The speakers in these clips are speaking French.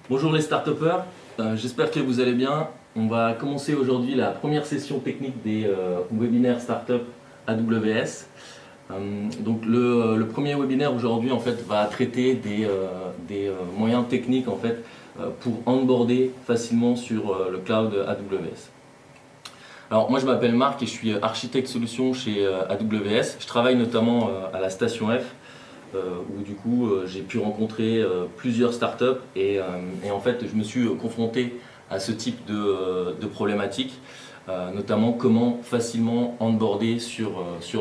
Bonjour les start-upers, j'espère que vous allez bien. On va commencer aujourd'hui la première session technique des webinaires Startup AWS. Donc le premier webinaire aujourd'hui en fait va traiter des moyens techniques en fait pour onboarder facilement sur le cloud AWS. Alors moi je m'appelle Marc et je suis architecte solution chez AWS. Je travaille notamment à la station F où du coup j'ai pu rencontrer plusieurs startups et en fait je me suis confronté à ce type de problématiques, notamment comment facilement onboarder sur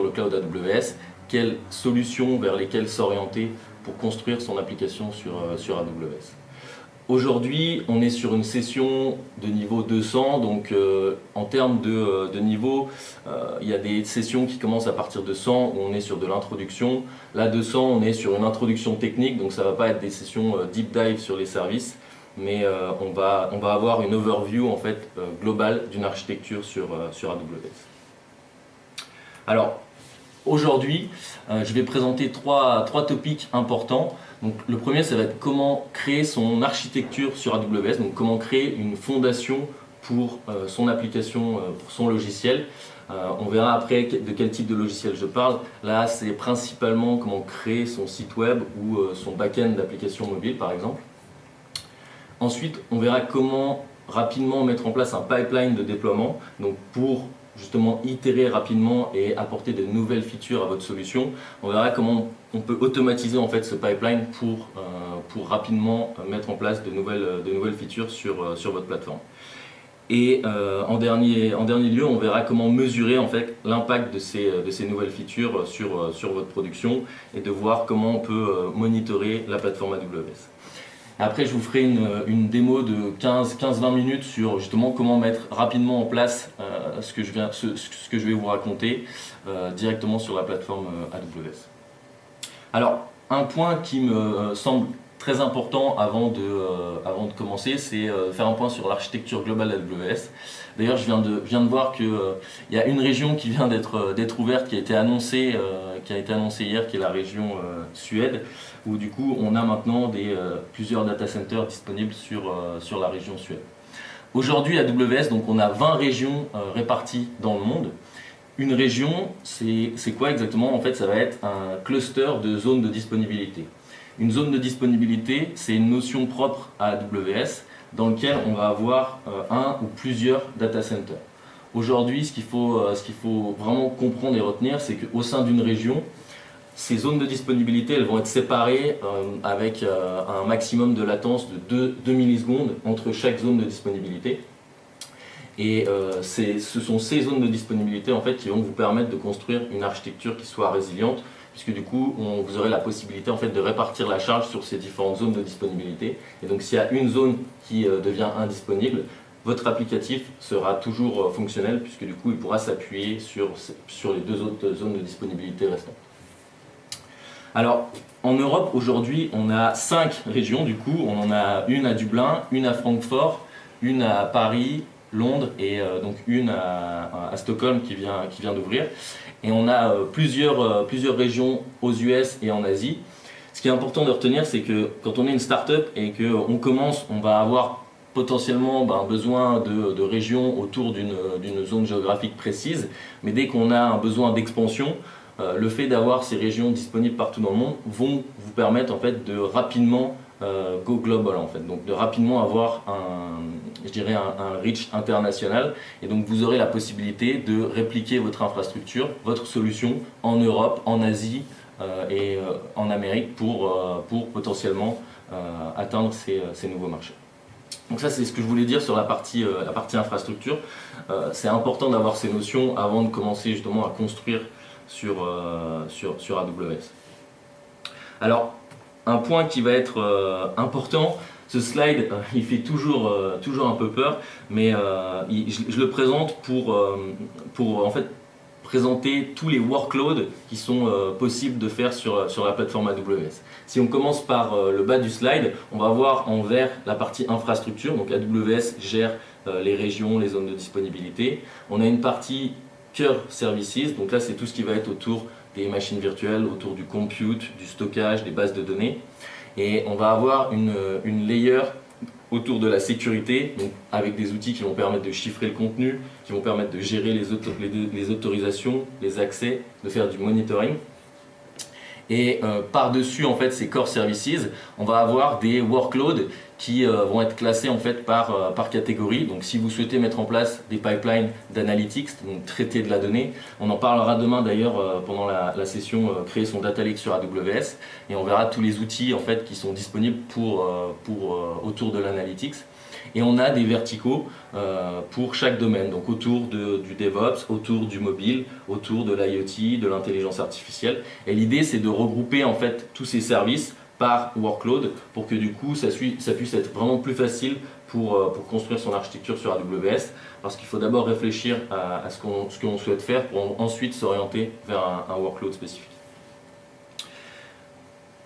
le cloud AWS, quelles solutions vers lesquelles s'orienter pour construire son application sur AWS. Aujourd'hui, on est sur une session de niveau 200, donc en termes de niveau, il y a des sessions qui commencent à partir de 100 où on est sur de l'introduction. Là, 200, on est sur une introduction technique, donc ça ne va pas être des sessions deep dive sur les services, mais on va avoir une overview en fait, globale d'une architecture sur AWS. Alors, aujourd'hui, je vais présenter trois topics importants. Donc, le premier, ça va être comment créer son architecture sur AWS, donc comment créer une fondation pour son application, pour son logiciel. On verra après de quel type de logiciel je parle. Là, c'est principalement comment créer son site web ou son back-end d'application mobile, par exemple. Ensuite, on verra comment rapidement mettre en place un pipeline de déploiement, donc pour justement itérer rapidement et apporter de nouvelles features à votre solution. On verra comment on peut automatiser en fait ce pipeline pour rapidement mettre en place de nouvelles features sur votre plateforme. Et en dernier lieu, on verra comment mesurer en fait l'impact de ces nouvelles features sur votre production et de voir comment on peut monitorer la plateforme AWS. Après, je vous ferai une démo de 15-20 minutes sur justement comment mettre rapidement en place ce que je vais vous raconter directement sur la plateforme AWS. Alors, un point qui me semble très important avant de commencer, c'est faire un point sur l'architecture globale AWS. D'ailleurs, je viens de voir qu'il y a une région qui vient d'être ouverte, qui a été annoncée hier, qui est la région Suède, où du coup on a maintenant plusieurs data centers disponibles sur la région Suède. Aujourd'hui, AWS, donc on a 20 régions réparties dans le monde. Une région, c'est quoi exactement? En fait, ça va être un cluster de zones de disponibilité. Une zone de disponibilité, c'est une notion propre à AWS dans laquelle on va avoir un ou plusieurs data centers. Aujourd'hui, ce qu'il faut vraiment comprendre et retenir, c'est qu'au sein d'une région, ces zones de disponibilité, elles vont être séparées avec un maximum de latence de 2 millisecondes entre chaque zone de disponibilité. Et ce sont ces zones de disponibilité en fait, qui vont vous permettre de construire une architecture qui soit résiliente, puisque du coup, vous aurez la possibilité en fait, de répartir la charge sur ces différentes zones de disponibilité. Et donc s'il y a une zone qui devient indisponible, votre applicatif sera toujours fonctionnel, puisque du coup, il pourra s'appuyer sur les deux autres zones de disponibilité restantes. Alors, en Europe, aujourd'hui, on a 5 régions, du coup. On en a une à Dublin, une à Francfort, une à Paris, Londres et donc une à Stockholm qui vient d'ouvrir. Et on a plusieurs régions aux US et en Asie. Ce qui est important de retenir, c'est que quand on est une start-up et qu'on commence, on va avoir potentiellement besoin de régions autour d'une zone géographique précise. Mais dès qu'on a un besoin d'expansion, le fait d'avoir ces régions disponibles partout dans le monde vont vous permettre en fait, de rapidement go global en fait, donc de rapidement avoir un reach international et donc vous aurez la possibilité de répliquer votre infrastructure, votre solution en Europe, en Asie et en Amérique pour potentiellement atteindre ces nouveaux marchés. Donc ça c'est ce que je voulais dire sur la partie infrastructure. C'est important d'avoir ces notions avant de commencer justement à construire sur AWS. Alors, un point qui va être important, ce slide, il fait toujours un peu peur, mais je le présente pour en fait présenter tous les workloads qui sont possibles de faire sur la plateforme AWS. Si on commence par le bas du slide, on va voir en vert la partie infrastructure, donc AWS gère les régions, les zones de disponibilité. On a une partie Core Services, donc là c'est tout ce qui va être autour des machines virtuelles, autour du compute, du stockage, des bases de données. Et on va avoir une layer autour de la sécurité, donc avec des outils qui vont permettre de chiffrer le contenu, qui vont permettre de gérer les autorisations, les accès, de faire du monitoring. Et par-dessus en fait ces core services, on va avoir des workloads qui vont être classés en fait par catégorie. Donc si vous souhaitez mettre en place des pipelines d'analytics, donc traiter de la donnée, on en parlera demain d'ailleurs pendant la session créer son data lake sur AWS, et on verra tous les outils en fait qui sont disponibles autour de l'analytics. Et on a des verticaux pour chaque domaine, donc autour du DevOps, autour du mobile, autour de l'IoT, de l'intelligence artificielle. Et l'idée, c'est de regrouper en fait tous ces services par workload pour que du coup ça puisse être vraiment plus facile pour construire son architecture sur AWS, parce qu'il faut d'abord réfléchir à ce qu'on souhaite faire pour ensuite s'orienter vers un workload spécifique.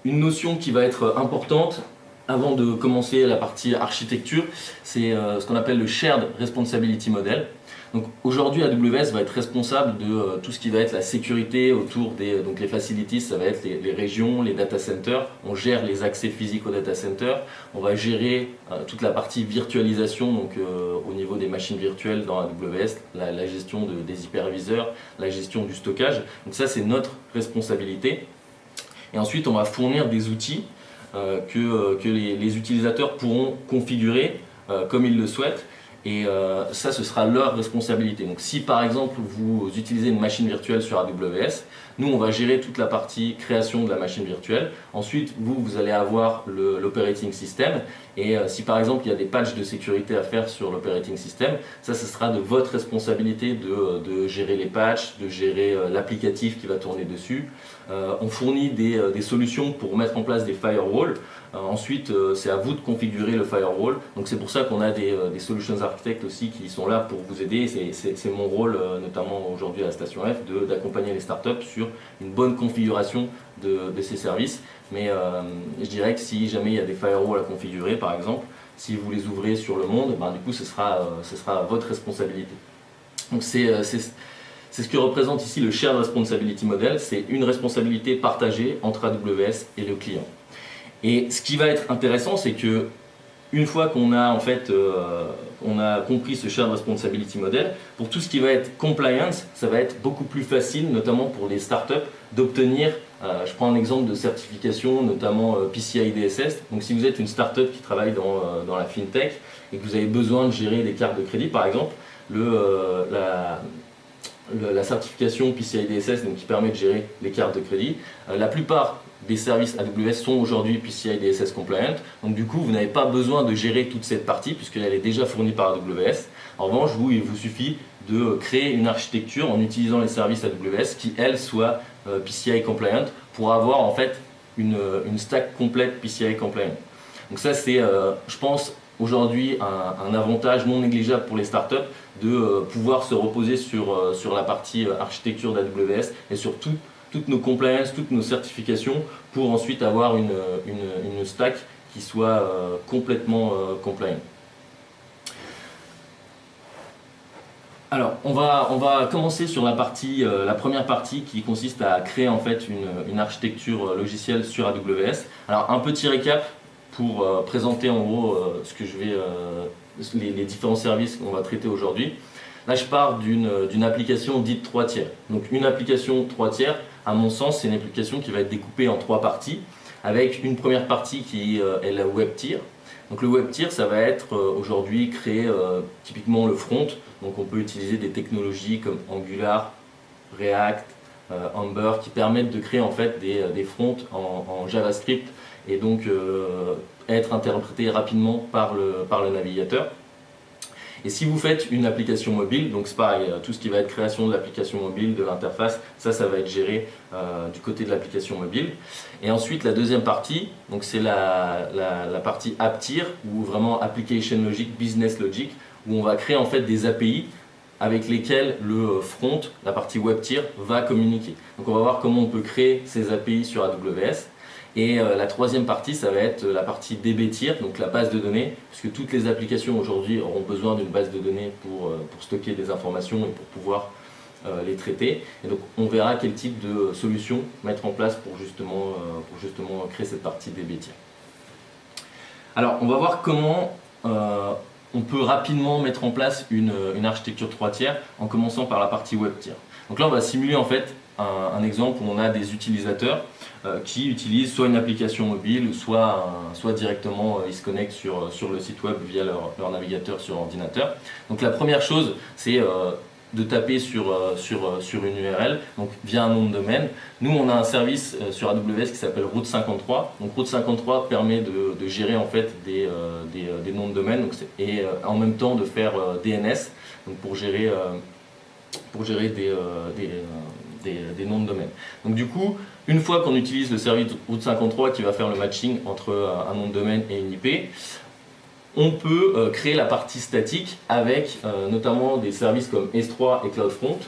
Une notion qui va être importante avant de commencer la partie architecture, c'est ce qu'on appelle le Shared Responsibility Model. Donc aujourd'hui, AWS va être responsable de tout ce qui va être la sécurité autour donc les facilities, ça va être les régions, les data centers. On gère les accès physiques aux data centers. On va gérer toute la partie virtualisation, donc au niveau des machines virtuelles dans AWS, la gestion des hyperviseurs, la gestion du stockage. Donc ça, c'est notre responsabilité. Et ensuite, on va fournir des outils que les utilisateurs pourront configurer comme ils le souhaitent, et ça, ce sera leur responsabilité. Donc si par exemple vous utilisez une machine virtuelle sur AWS, nous on va gérer toute la partie création de la machine virtuelle. Ensuite vous allez avoir l'operating system, et si par exemple il y a des patchs de sécurité à faire sur l'operating system, ça ce sera de votre responsabilité de gérer les patchs, de gérer l'applicatif qui va tourner dessus. On fournit des solutions pour mettre en place des firewalls. Ensuite, c'est à vous de configurer le firewall. Donc c'est pour ça qu'on a des solutions architects aussi qui sont là pour vous aider. C'est mon rôle, notamment aujourd'hui à la Station F, d'accompagner les startups sur une bonne configuration de ces services. Mais je dirais que si jamais il y a des firewalls à configurer, par exemple, si vous les ouvrez sur le monde, ben, du coup ce sera votre responsabilité. Donc c'est ce que représente ici le Shared Responsibility Model. C'est une responsabilité partagée entre AWS et le client. Et ce qui va être intéressant, c'est que une fois qu'on a on a compris ce Shared Responsibility Model, pour tout ce qui va être compliance, ça va être beaucoup plus facile, notamment pour les startups, d'obtenir, je prends un exemple de certification, notamment PCI DSS. Donc si vous êtes une startup qui travaille dans la fintech et que vous avez besoin de gérer des cartes de crédit, par exemple, la certification PCI DSS, donc qui permet de gérer les cartes de crédit, la plupart des services AWS sont aujourd'hui PCI DSS compliant, donc du coup vous n'avez pas besoin de gérer toute cette partie puisqu'elle est déjà fournie par AWS. En revanche, il vous suffit de créer une architecture en utilisant les services AWS qui, elles, soient PCI compliant pour avoir en fait une stack complète PCI compliant. Donc ça c'est, je pense, aujourd'hui un avantage non négligeable pour les startups de pouvoir se reposer sur la partie architecture d'AWS et sur toutes nos compliances, toutes nos certifications pour ensuite avoir une stack qui soit complètement compliant. Alors, on va commencer sur la première partie qui consiste à créer en fait une architecture logicielle sur AWS. Alors, un petit récap pour présenter en gros les différents services qu'on va traiter aujourd'hui. Là, je pars d'une application dite 3 tiers. Donc, une application 3 tiers, à mon sens, c'est une application qui va être découpée en 3 parties, avec une première partie qui est la web tier. Donc, le web tier, ça va être aujourd'hui créer typiquement le front. Donc, on peut utiliser des technologies comme Angular, React, Ember, qui permettent de créer en fait des fronts en JavaScript et donc être interprétés rapidement par le navigateur. Et si vous faites une application mobile, donc c'est pareil, tout ce qui va être création de l'application mobile, de l'interface, ça va être géré du côté de l'application mobile. Et ensuite la deuxième partie, donc c'est la partie app tier, ou vraiment application logic, business logic, où on va créer en fait des API avec lesquels le front, la partie web tier, va communiquer. Donc on va voir comment on peut créer ces API sur AWS. Et la troisième partie, ça va être la partie DB tier, donc la base de données, puisque toutes les applications aujourd'hui auront besoin d'une base de données pour stocker des informations et pour pouvoir les traiter. Et donc on verra quel type de solution mettre en place pour justement créer cette partie DB tier. Alors on va voir comment on peut rapidement mettre en place une architecture 3 tiers en commençant par la partie web tier. Donc là, on va simuler en fait un exemple où on a des utilisateurs qui utilisent soit une application mobile, ou soit directement ils se connectent sur le site web via leur navigateur sur ordinateur. Donc la première chose, c'est de taper sur une URL, donc via un nom de domaine. Nous, on a un service sur AWS qui s'appelle Route 53. Donc Route 53 permet de gérer en fait des noms de domaine, donc et en même temps de faire DNS, donc pour gérer des noms de domaine. Donc du coup, une fois qu'on utilise le service Route 53 qui va faire le matching entre un nom de domaine et une IP, on peut créer la partie statique avec notamment des services comme S3 et CloudFront.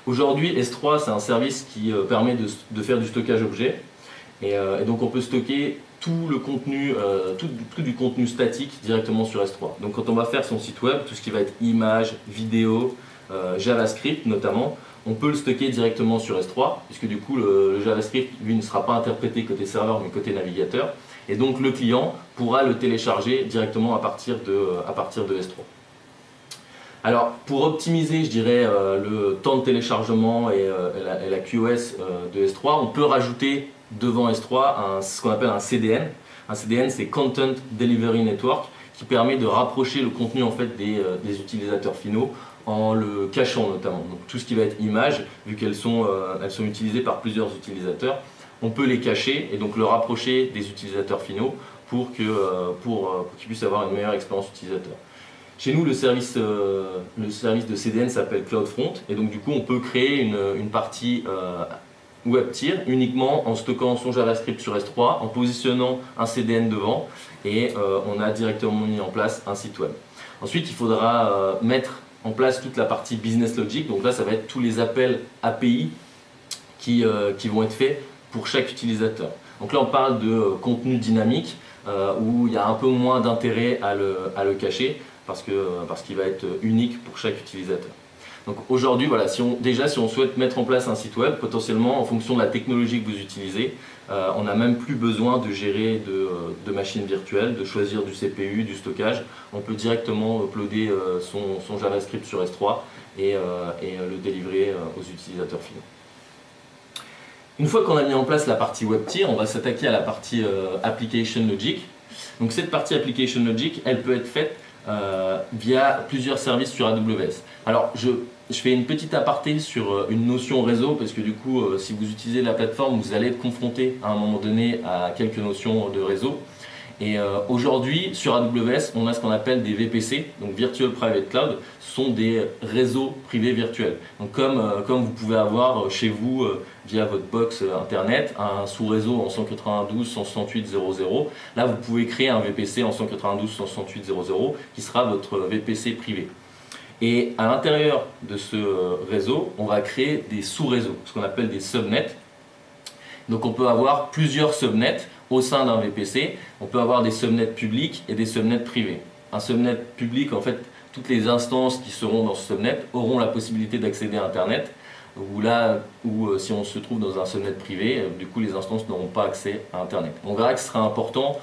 Aujourd'hui, S3 c'est un service qui permet de faire du stockage objet et donc on peut stocker tout le contenu, tout du contenu statique directement sur S3. Donc quand on va faire son site web, tout ce qui va être images, vidéos, JavaScript notamment, on peut le stocker directement sur S3 puisque du coup le JavaScript lui ne sera pas interprété côté serveur mais côté navigateur. Et donc le client pourra le télécharger directement à partir de S3. Alors pour optimiser, je dirais, le temps de téléchargement et la QoS de S3, on peut rajouter devant S3 ce qu'on appelle un CDN. Un CDN, c'est Content Delivery Network, qui permet de rapprocher le contenu en fait des utilisateurs finaux en le cachant notamment. Donc tout ce qui va être images, vu qu'elles sont utilisées par plusieurs utilisateurs, on peut les cacher et donc le rapprocher des utilisateurs finaux pour qu'ils puissent avoir une meilleure expérience utilisateur. Chez nous, le service de CDN s'appelle CloudFront et donc du coup on peut créer une partie web tier uniquement en stockant son JavaScript sur S3, en positionnant un CDN devant et on a directement mis en place un site web. Ensuite, il faudra mettre en place toute la partie business logic, donc là ça va être tous les appels API qui vont être faits pour chaque utilisateur. Donc là on parle de contenu dynamique où il y a un peu moins d'intérêt à le cacher parce qu'il va être unique pour chaque utilisateur. Donc aujourd'hui, voilà, si on souhaite mettre en place un site web, potentiellement en fonction de la technologie que vous utilisez, on n'a même plus besoin de gérer de machines virtuelles, de choisir du CPU, du stockage. On peut directement uploader son JavaScript sur S3 et le délivrer aux utilisateurs finaux. Une fois qu'on a mis en place la partie web tier, on va s'attaquer à la partie application logic. Donc cette partie application logic, elle peut être faite via plusieurs services sur AWS. Alors je fais une petite aparté sur une notion réseau parce que du coup si vous utilisez la plateforme, vous allez être confronté à un moment donné à quelques notions de réseau. Et aujourd'hui sur AWS, on a ce qu'on appelle des VPC, donc Virtual Private Cloud. Ce sont des réseaux privés virtuels. Donc comme vous pouvez avoir chez vous via votre box internet un sous-réseau en 192.168.0.0, là vous pouvez créer un VPC en 192.168.0.0 qui sera votre VPC privé. Et à l'intérieur de ce réseau, on va créer des sous-réseaux, ce qu'on appelle des subnets. Donc on peut avoir plusieurs subnets au sein d'un VPC. On peut avoir des subnets publics et des subnets privés. Un subnet public, en fait, toutes les instances qui seront dans ce subnet auront la possibilité d'accéder à Internet. Ou si on se trouve dans un subnet privé, du coup les instances n'auront pas accès à Internet. On verra que ce sera important,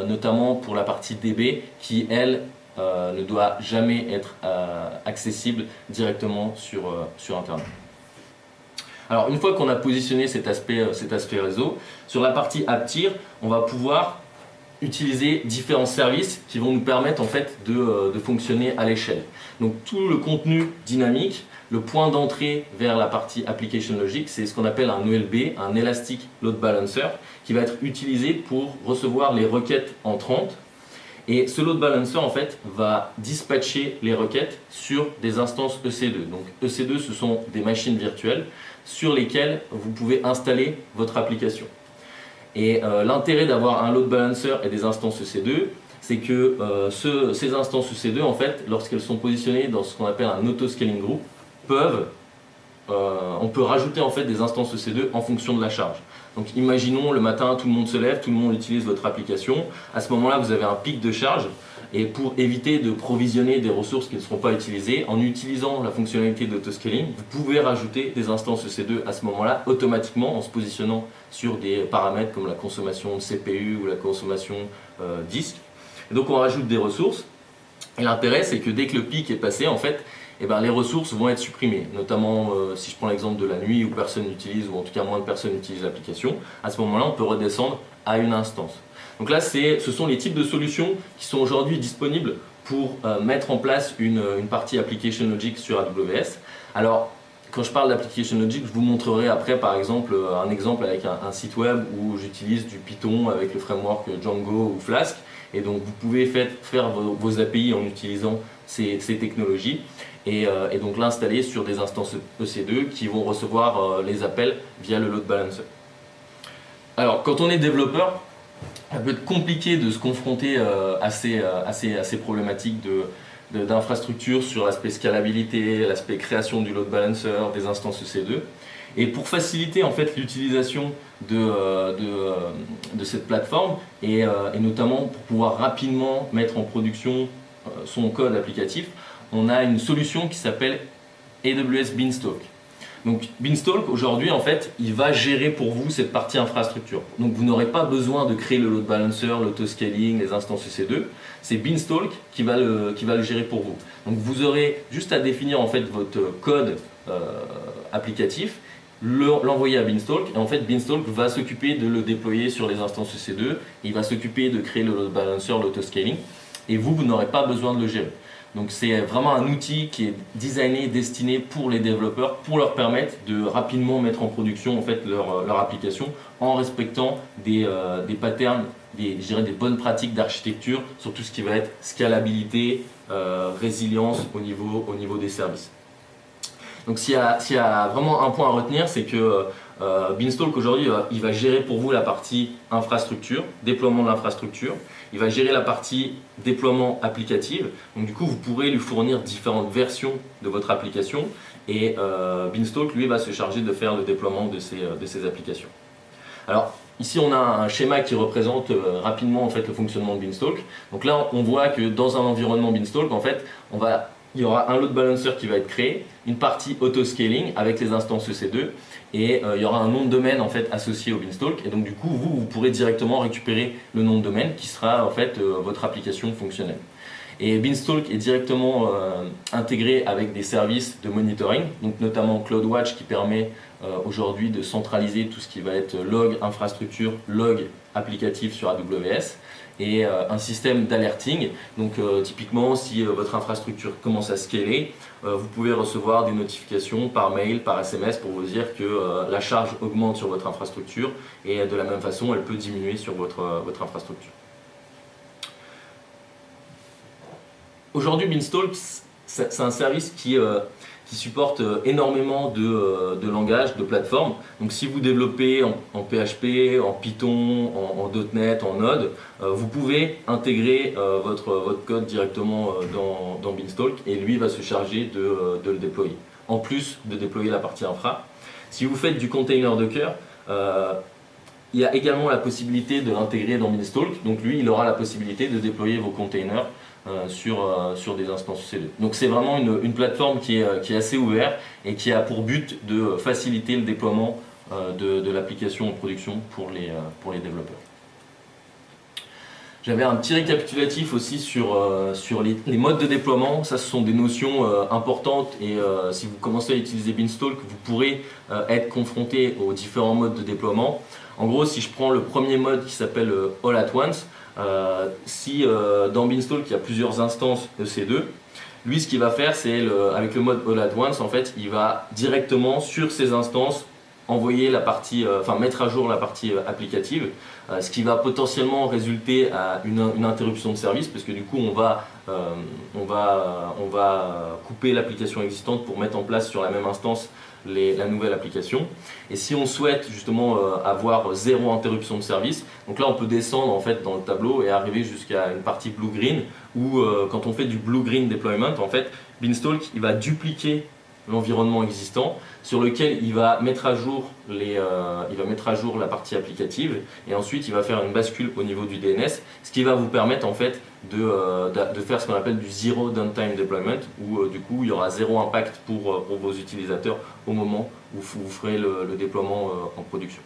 notamment pour la partie DB qui, elle, ne doit jamais être accessible directement sur Internet. Alors une fois qu'on a positionné cet aspect réseau, sur la partie app tier, on va pouvoir utiliser différents services qui vont nous permettre en fait de fonctionner à l'échelle. Donc tout le contenu dynamique, le point d'entrée vers la partie application logic, c'est ce qu'on appelle un ELB, un Elastic Load Balancer, qui va être utilisé pour recevoir les requêtes entrantes. Et ce load balancer en fait va dispatcher les requêtes sur des instances EC2. Donc EC2 ce sont des machines virtuelles sur lesquelles vous pouvez installer votre application. Et l'intérêt d'avoir un load balancer et des instances EC2, c'est que ces instances EC2 en fait, lorsqu'elles sont positionnées dans ce qu'on appelle un auto-scaling group, on peut rajouter en fait des instances EC2 en fonction de la charge. Donc imaginons le matin, tout le monde se lève, tout le monde utilise votre application. À ce moment-là, vous avez un pic de charge. Et pour éviter de provisionner des ressources qui ne seront pas utilisées, en utilisant la fonctionnalité d'autoscaling, vous pouvez rajouter des instances EC2 à ce moment-là automatiquement en se positionnant sur des paramètres comme la consommation de CPU ou la consommation disque. Et donc on rajoute des ressources. Et l'intérêt, c'est que dès que le pic est passé, en fait, eh ben, les ressources vont être supprimées. Notamment, si je prends l'exemple de la nuit où personne n'utilise, ou en tout cas moins de personnes utilisent l'application, à ce moment-là, on peut redescendre à une instance. Donc là, ce sont les types de solutions qui sont aujourd'hui disponibles pour mettre en place une partie Application Logic sur AWS. Alors, quand je parle d'Application Logic, je vous montrerai après par exemple un exemple avec un site web où j'utilise du Python avec le framework Django ou Flask. Et donc vous pouvez faire vos API en utilisant ces technologies et donc l'installer sur des instances EC2 qui vont recevoir les appels via le load balancer. Alors quand on est développeur, ça peut être compliqué de se confronter à ces problématiques d'infrastructure sur l'aspect scalabilité, l'aspect création du load balancer, des instances EC2. Et pour faciliter en fait l'utilisation de cette plateforme et notamment pour pouvoir rapidement mettre en production son code applicatif, on a une solution qui s'appelle AWS Beanstalk. Donc Beanstalk aujourd'hui en fait il va gérer pour vous cette partie infrastructure. Donc vous n'aurez pas besoin de créer le load balancer, l'autoscaling, les instances EC2. C'est Beanstalk qui va le gérer pour vous. Donc vous aurez juste à définir en fait votre code applicatif, l'envoyer à Beanstalk et en fait Beanstalk va s'occuper de le déployer sur les instances EC2, il va s'occuper de créer le load balancer, l'autoscaling et vous n'aurez pas besoin de le gérer. Donc c'est vraiment un outil qui est designé, destiné pour les développeurs pour leur permettre de rapidement mettre en production en fait leur application en respectant des patterns, des bonnes pratiques d'architecture sur tout ce qui va être scalabilité, résilience au niveau des services. Donc s'il y a vraiment un point à retenir, c'est que Beanstalk aujourd'hui, il va gérer pour vous la partie infrastructure, déploiement de l'infrastructure. Il va gérer la partie déploiement applicative. Donc du coup, vous pourrez lui fournir différentes versions de votre application et Beanstalk, lui, va se charger de faire le déploiement de ces applications. Alors ici, on a un schéma qui représente rapidement en fait, le fonctionnement de Beanstalk. Donc là, on voit que dans un environnement Beanstalk, en fait, il y aura un load balancer qui va être créé, une partie auto-scaling avec les instances EC2 et il y aura un nom de domaine en fait, associé au Beanstalk et donc du coup vous pourrez directement récupérer le nom de domaine qui sera en fait votre application fonctionnelle. Et Beanstalk est directement intégré avec des services de monitoring, donc notamment CloudWatch qui permet aujourd'hui de centraliser tout ce qui va être log infrastructure, log applicatif sur AWS et un système d'alerting. Donc typiquement si votre infrastructure commence à scaler, vous pouvez recevoir des notifications par mail, par SMS pour vous dire que la charge augmente sur votre infrastructure et de la même façon elle peut diminuer sur votre infrastructure. Aujourd'hui Beanstalk c'est un service qui supporte énormément de langages, de plateformes. Donc si vous développez en PHP, en Python, en .NET, en Node, vous pouvez intégrer votre code directement dans Beanstalk et lui va se charger de le déployer. En plus de déployer la partie infra. Si vous faites du container Docker, il y a également la possibilité de l'intégrer dans Beanstalk. Donc lui, il aura la possibilité de déployer vos containers sur des instances EC2. Donc c'est vraiment une plateforme qui est assez ouverte et qui a pour but de faciliter le déploiement de l'application en production pour les développeurs. J'avais un petit récapitulatif aussi sur les modes de déploiement. Ça, ce sont des notions importantes et si vous commencez à utiliser Beanstalk, vous pourrez être confronté aux différents modes de déploiement. En gros, si je prends le premier mode qui s'appelle All at Once, si dans Beanstalk il y a plusieurs instances EC2, lui ce qu'il va faire c'est avec le mode All at Once en fait il va directement sur ces instances envoyer la partie, mettre à jour la partie applicative, ce qui va potentiellement résulter à une interruption de service parce que du coup on va couper l'application existante pour mettre en place sur la même instance la nouvelle application. Et si on souhaite justement avoir zéro interruption de service, donc là on peut descendre en fait dans le tableau et arriver jusqu'à une partie blue-green où quand on fait du blue-green deployment, en fait Beanstalk il va dupliquer l'environnement existant sur lequel il va mettre à jour la partie applicative et ensuite il va faire une bascule au niveau du DNS, ce qui va vous permettre en fait de faire ce qu'on appelle du zero downtime deployment où du coup il y aura zéro impact pour vos utilisateurs au moment où vous ferez le déploiement en production.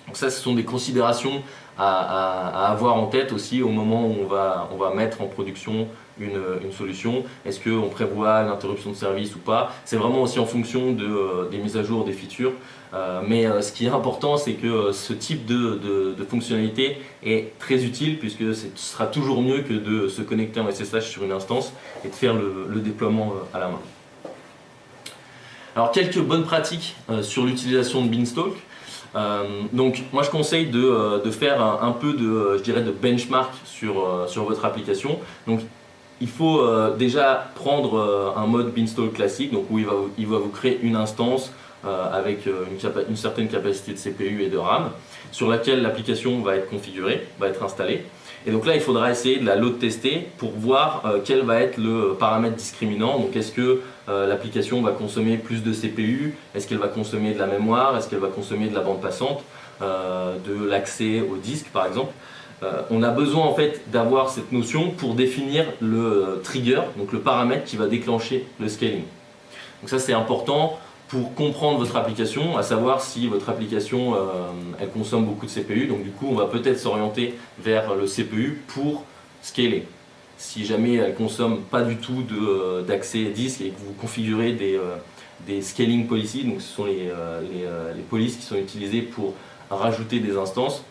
Donc ça, ce sont des considérations à avoir en tête aussi au moment où on va mettre en production une solution. Est-ce qu'on prévoit une interruption de service ou pas? C'est vraiment aussi en fonction des mises à jour des features. Mais ce qui est important, c'est que ce type de fonctionnalité est très utile, puisque ce sera toujours mieux que de se connecter en SSH sur une instance et de faire le déploiement à la main. Alors, quelques bonnes pratiques sur l'utilisation de Beanstalk. Donc moi je conseille de faire un peu je dirais de benchmark sur votre application. Donc il faut déjà prendre un mode Beanstalk classique, donc où il va vous créer une instance avec une certaine capacité de CPU et de RAM sur laquelle l'application va être configurée, va être installée. Et donc là il faudra essayer de la load tester pour voir quel va être le paramètre discriminant. Donc est-ce que l'application va consommer plus de CPU, est-ce qu'elle va consommer de la mémoire, est-ce qu'elle va consommer de la bande passante, de l'accès au disque par exemple. On a besoin en fait d'avoir cette notion pour définir le trigger, donc le paramètre qui va déclencher le scaling. Donc ça c'est important pour comprendre votre application, à savoir si votre application elle consomme beaucoup de CPU. Donc du coup on va peut-être s'orienter vers le CPU pour scaler. Si jamais elle ne consomme pas du tout d'accès disque et que vous configurez des scaling policies, donc ce sont les polices qui sont utilisées pour rajouter des instances,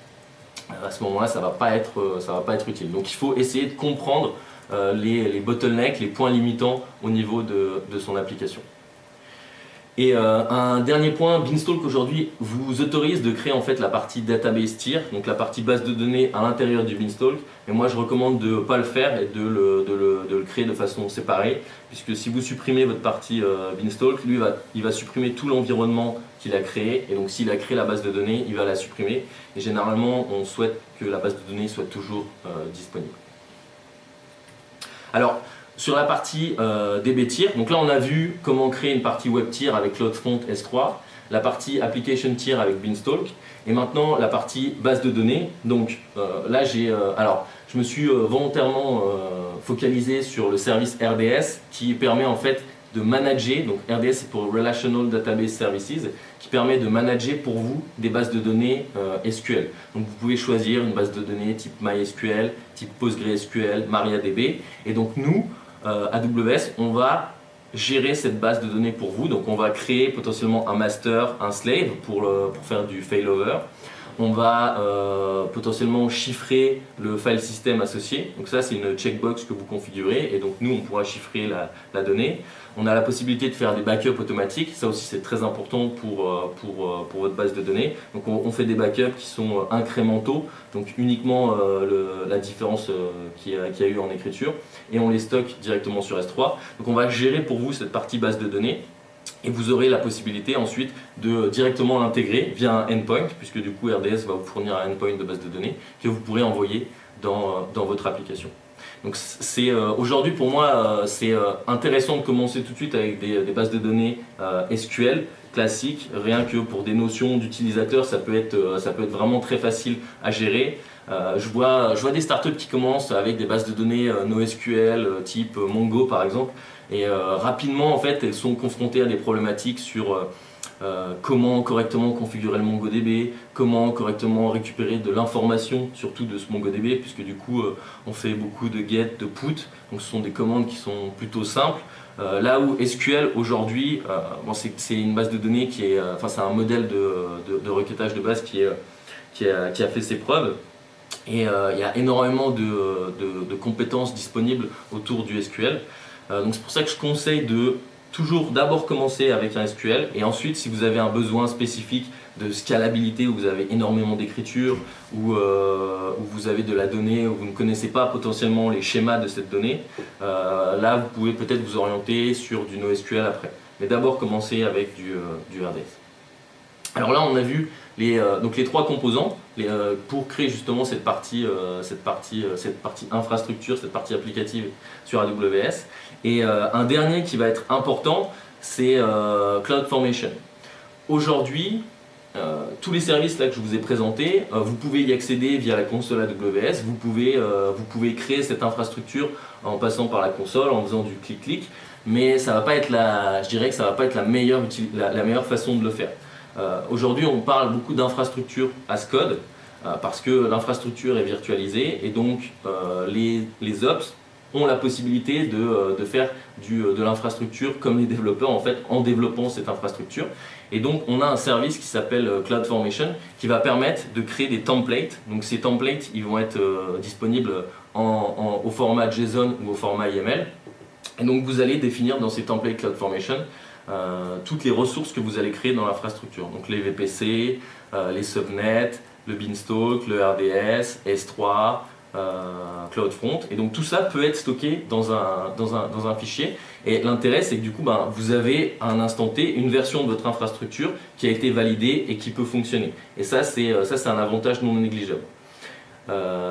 à ce moment-là ça ne va pas être utile. Donc il faut essayer de comprendre les bottlenecks, les points limitants au niveau de son application. Et un dernier point, Beanstalk aujourd'hui vous autorise de créer en fait la partie database tier, donc la partie base de données à l'intérieur du Beanstalk. Mais moi je recommande de ne pas le faire et de le créer de façon séparée, puisque si vous supprimez votre partie Beanstalk, lui il va supprimer tout l'environnement qu'il a créé, et donc s'il a créé la base de données, il va la supprimer. Et généralement on souhaite que la base de données soit toujours disponible. Alors, sur la partie DB tier, donc là on a vu comment créer une partie web tier avec CloudFront S3, la partie application tier avec Beanstalk, et maintenant la partie base de données. Donc là je me suis volontairement focalisé sur le service RDS qui permet en fait de manager, donc RDS c'est pour Relational Database Services, qui permet de manager pour vous des bases de données SQL. Donc vous pouvez choisir une base de données type MySQL, type PostgreSQL, MariaDB, et donc nous, AWS, on va gérer cette base de données pour vous. Donc on va créer potentiellement un master, un slave pour faire du failover. On va potentiellement chiffrer le file system associé. Donc ça c'est une checkbox que vous configurez et donc nous on pourra chiffrer la donnée. On a la possibilité de faire des backups automatiques. Ça aussi c'est très important pour votre base de données. Donc on fait des backups qui sont incrémentaux, donc uniquement la différence qu'il y a eu en écriture, et on les stocke directement sur S3. Donc on va gérer pour vous cette partie base de données. Et vous aurez la possibilité ensuite de directement l'intégrer via un endpoint, puisque du coup RDS va vous fournir un endpoint de base de données que vous pourrez envoyer dans votre application. Donc aujourd'hui pour moi c'est intéressant de commencer tout de suite avec des bases de données SQL classiques, rien que pour des notions d'utilisateurs ça peut être vraiment très facile à gérer. Je vois des startups qui commencent avec des bases de données NoSQL type Mongo par exemple, et rapidement en fait elles sont confrontées à des problématiques sur comment correctement configurer le MongoDB, comment correctement récupérer de l'information surtout de ce MongoDB, puisque du coup on fait beaucoup de get, de put, donc ce sont des commandes qui sont plutôt simples. Là où SQL aujourd'hui, c'est une base de données qui est, c'est un modèle de requêtage de base qui a fait ses preuves. Et il y a énormément de compétences disponibles autour du SQL. Donc c'est pour ça que je conseille de toujours d'abord commencer avec un SQL, et ensuite si vous avez un besoin spécifique de scalabilité, où vous avez énormément d'écriture, où vous avez de la donnée, où vous ne connaissez pas potentiellement les schémas de cette donnée, là vous pouvez peut-être vous orienter sur du NoSQL après. Mais d'abord commencer avec du RDS. Alors là on a vu les trois composants pour créer justement cette partie infrastructure, cette partie applicative sur AWS. Et un dernier qui va être important, c'est CloudFormation. Aujourd'hui, tous les services là que je vous ai présentés, vous pouvez y accéder via la console AWS. Vous pouvez créer cette infrastructure en passant par la console, en faisant du clic-clic, mais ça va pas être je dirais que ça va pas être la meilleure façon de le faire. Aujourd'hui, on parle beaucoup d'infrastructure as code parce que l'infrastructure est virtualisée et donc les ops ont la possibilité de faire de l'infrastructure comme les développeurs en fait en développant cette infrastructure. Et donc on a un service qui s'appelle CloudFormation qui va permettre de créer des templates. Donc ces templates ils vont être disponibles au format JSON ou au format YAML. Et donc vous allez définir dans ces templates CloudFormation toutes les ressources que vous allez créer dans l'infrastructure. Donc les VPC, les subnets, le beanstalk, le RDS, S3, CloudFront. Et donc tout ça peut être stocké dans un fichier. Et l'intérêt c'est que du coup vous avez à un instant T une version de votre infrastructure qui a été validée et qui peut fonctionner. Et ça c'est un avantage non négligeable.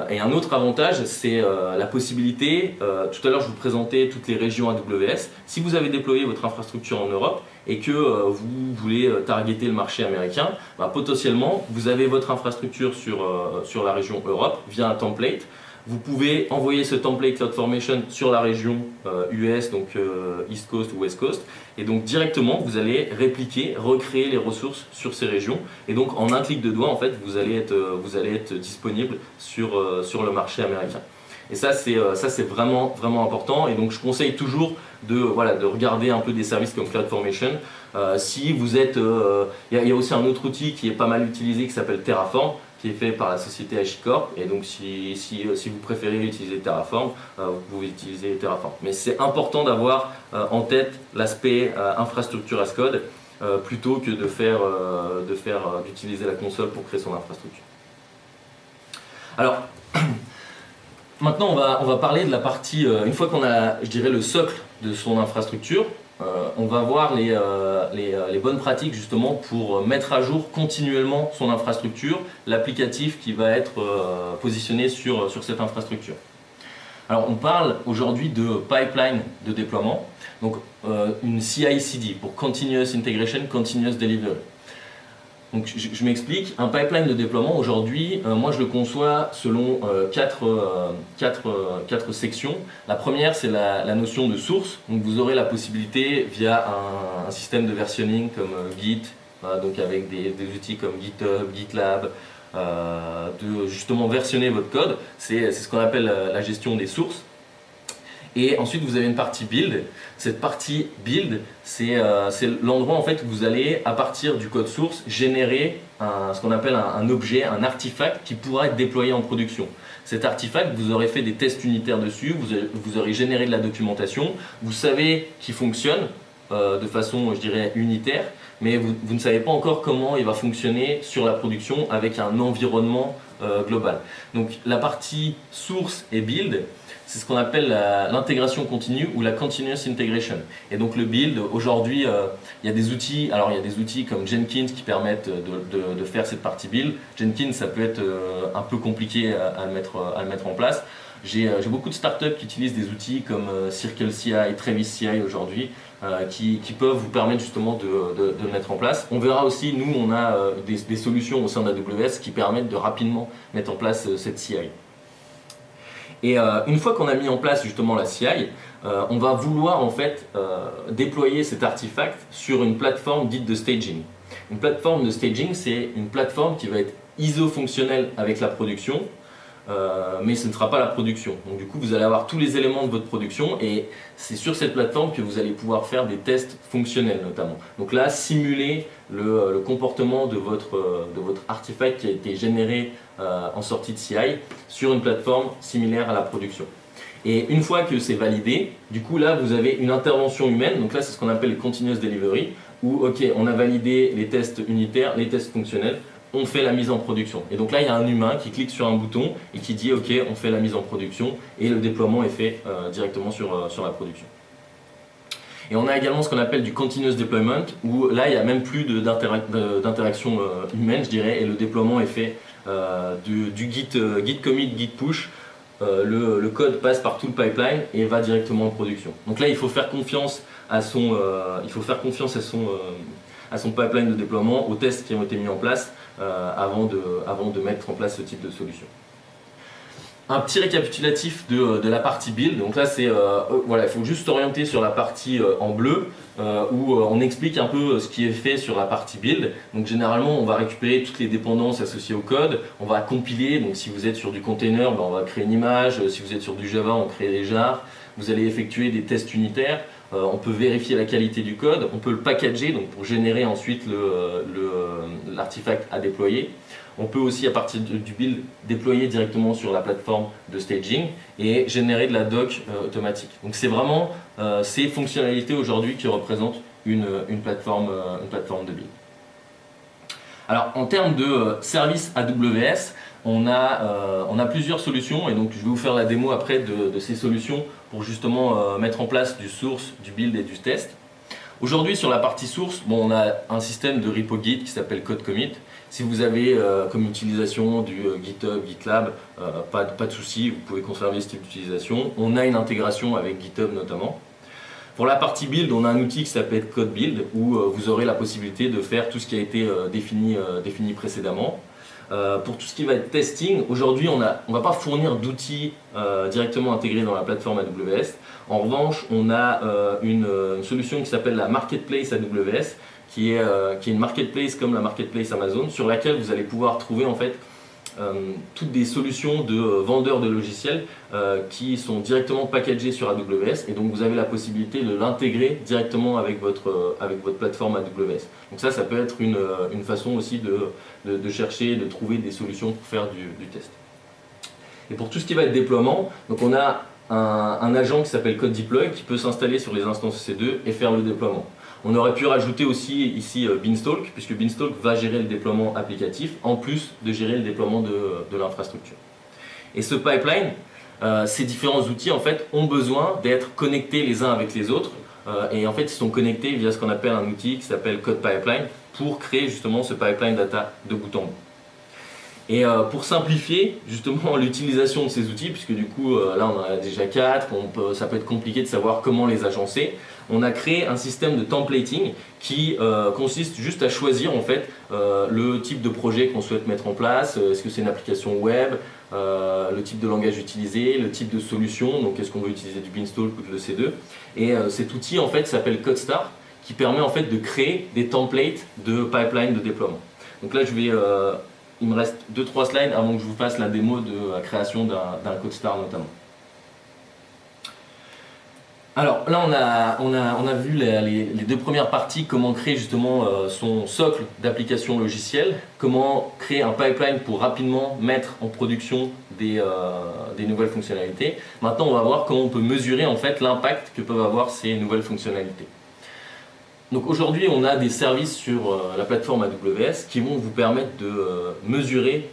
Et un autre avantage, c'est la possibilité, tout à l'heure je vous présentais toutes les régions AWS, si vous avez déployé votre infrastructure en Europe et que vous voulez targeter le marché américain, potentiellement vous avez votre infrastructure sur la région Europe via un template. Vous pouvez envoyer ce template CloudFormation sur la région US, donc East Coast ou West Coast, et donc directement vous allez répliquer, recréer les ressources sur ces régions, et donc en un clic de doigt en fait vous allez être disponible sur le marché américain. Et ça c'est vraiment important, et donc je conseille toujours de regarder un peu des services comme CloudFormation. Si vous êtes, il y a aussi un autre outil qui est pas mal utilisé qui s'appelle Terraform, qui est fait par la société HashiCorp, et donc si vous préférez utiliser Terraform, vous pouvez utiliser Terraform. Mais c'est important d'avoir en tête l'aspect infrastructure as code plutôt que d'utiliser la console pour créer son infrastructure. Alors maintenant on va parler de la partie, une fois qu'on a je dirais le socle de son infrastructure, on va voir les bonnes pratiques justement pour mettre à jour continuellement son infrastructure, l'applicatif qui va être positionné sur cette infrastructure. Alors on parle aujourd'hui de pipeline de déploiement, donc une CI/CD pour Continuous Integration, Continuous Delivery. Donc je m'explique, un pipeline de déploiement aujourd'hui, moi je le conçois selon quatre sections. La première c'est la notion de source, donc vous aurez la possibilité via un système de versionning comme Git, donc avec des outils comme GitHub, GitLab, de justement versionner votre code, c'est ce qu'on appelle la gestion des sources. Et ensuite vous avez une partie build. Cette partie build, c'est l'endroit en fait où vous allez, à partir du code source, générer ce qu'on appelle un objet, un artefact qui pourra être déployé en production. Cet artefact, vous aurez fait des tests unitaires dessus, vous aurez généré de la documentation, vous savez qu'il fonctionne de façon, je dirais, unitaire, mais vous ne savez pas encore comment il va fonctionner sur la production avec un environnement global. Donc la partie source et build, c'est ce qu'on appelle l'intégration continue ou la continuous integration. Et donc le build, aujourd'hui, il y a des outils, alors il y a des outils comme Jenkins qui permettent de faire cette partie build. Jenkins, ça peut être un peu compliqué à le mettre en place. J'ai beaucoup de startups qui utilisent des outils comme CircleCI et TravisCI aujourd'hui qui peuvent vous permettre justement de le mettre en place. On verra aussi, nous, on a des solutions au sein d'AWS qui permettent de rapidement mettre en place cette CI. Et une fois qu'on a mis en place justement la CI, on va vouloir en fait déployer cet artefact sur une plateforme dite de staging. Une plateforme de staging, c'est une plateforme qui va être iso-fonctionnelle avec la production, mais ce ne sera pas la production. Donc du coup, vous allez avoir tous les éléments de votre production et c'est sur cette plateforme que vous allez pouvoir faire des tests fonctionnels notamment. Donc là, simuler le comportement de votre artefact qui a été généré en sortie de CI sur une plateforme similaire à la production. Et une fois que c'est validé, du coup là vous avez une intervention humaine, donc là c'est ce qu'on appelle le continuous delivery, où ok, on a validé les tests unitaires, les tests fonctionnels, on fait la mise en production. Et donc là il y a un humain qui clique sur un bouton et qui dit ok, on fait la mise en production et le déploiement est fait directement sur la production. Et on a également ce qu'on appelle du continuous deployment, où là il n'y a même plus d'interaction humaine je dirais, et le déploiement est fait du git commit, git push. Le code passe par tout le pipeline et va directement en production. Donc là, il faut faire confiance à son pipeline de déploiement, aux tests qui ont été mis en place avant de mettre en place ce type de solution. Un petit récapitulatif de la partie build. Donc là, voilà, il faut juste s'orienter sur la partie en bleu où on explique un peu ce qui est fait sur la partie build. Donc généralement, on va récupérer toutes les dépendances associées au code, on va compiler. Donc si vous êtes sur du container, ben, on va créer une image. Si vous êtes sur du Java, on crée des jars. Vous allez effectuer des tests unitaires. On peut vérifier la qualité du code. On peut le packager donc pour générer ensuite l'artefact à déployer. On peut aussi, à partir du build, déployer directement sur la plateforme de staging et générer de la doc automatique. Donc c'est vraiment ces fonctionnalités aujourd'hui qui représentent une plateforme de build. Alors en termes de services AWS, on a plusieurs solutions et donc je vais vous faire la démo après de ces solutions pour justement mettre en place du source, du build et du test. Aujourd'hui sur la partie source, bon, on a un système de repo Git qui s'appelle Code Commit. Si vous avez comme utilisation du GitHub, GitLab, pas de souci, vous pouvez conserver ce type d'utilisation. On a une intégration avec GitHub notamment. Pour la partie build, on a un outil qui s'appelle Code Build où vous aurez la possibilité de faire tout ce qui a été défini précédemment. Pour tout ce qui va être testing, aujourd'hui on ne va pas fournir d'outils directement intégrés dans la plateforme AWS. En revanche, on a une solution qui s'appelle la Marketplace AWS, qui est une marketplace comme la marketplace Amazon, sur laquelle vous allez pouvoir trouver en fait toutes des solutions de vendeurs de logiciels qui sont directement packagées sur AWS, et donc vous avez la possibilité de l'intégrer directement avec votre plateforme AWS. Donc ça peut être une façon aussi de chercher, de trouver des solutions pour faire du test. Et pour tout ce qui va être déploiement, donc on a un agent qui s'appelle Code Deploy qui peut s'installer sur les instances EC2 et faire le déploiement. On aurait pu rajouter aussi ici Beanstalk, puisque Beanstalk va gérer le déploiement applicatif en plus de gérer le déploiement de l'infrastructure. Et ce pipeline, ces différents outils en fait ont besoin d'être connectés les uns avec les autres, et en fait ils sont connectés via ce qu'on appelle un outil qui s'appelle Code Pipeline pour créer justement ce pipeline data de bout en bout. Et pour simplifier justement l'utilisation de ces outils, puisque du coup là on en a déjà 4, ça peut être compliqué de savoir comment les agencer, on a créé un système de templating qui consiste juste à choisir en fait le type de projet qu'on souhaite mettre en place. Est-ce que c'est une application web, le type de langage utilisé, le type de solution, donc est-ce qu'on veut utiliser du Beanstalk ou de l'EC2. Et cet outil en fait s'appelle CodeStar, qui permet en fait de créer des templates de pipeline de déploiement. Donc là il me reste 2-3 slides avant que je vous fasse la démo de la création d'un CodeStar notamment. Alors là on a vu les deux premières parties, comment créer justement son socle d'application logicielle, comment créer un pipeline pour rapidement mettre en production des nouvelles fonctionnalités. Maintenant on va voir comment on peut mesurer en fait l'impact que peuvent avoir ces nouvelles fonctionnalités. Donc aujourd'hui, on a des services sur la plateforme AWS qui vont vous permettre de mesurer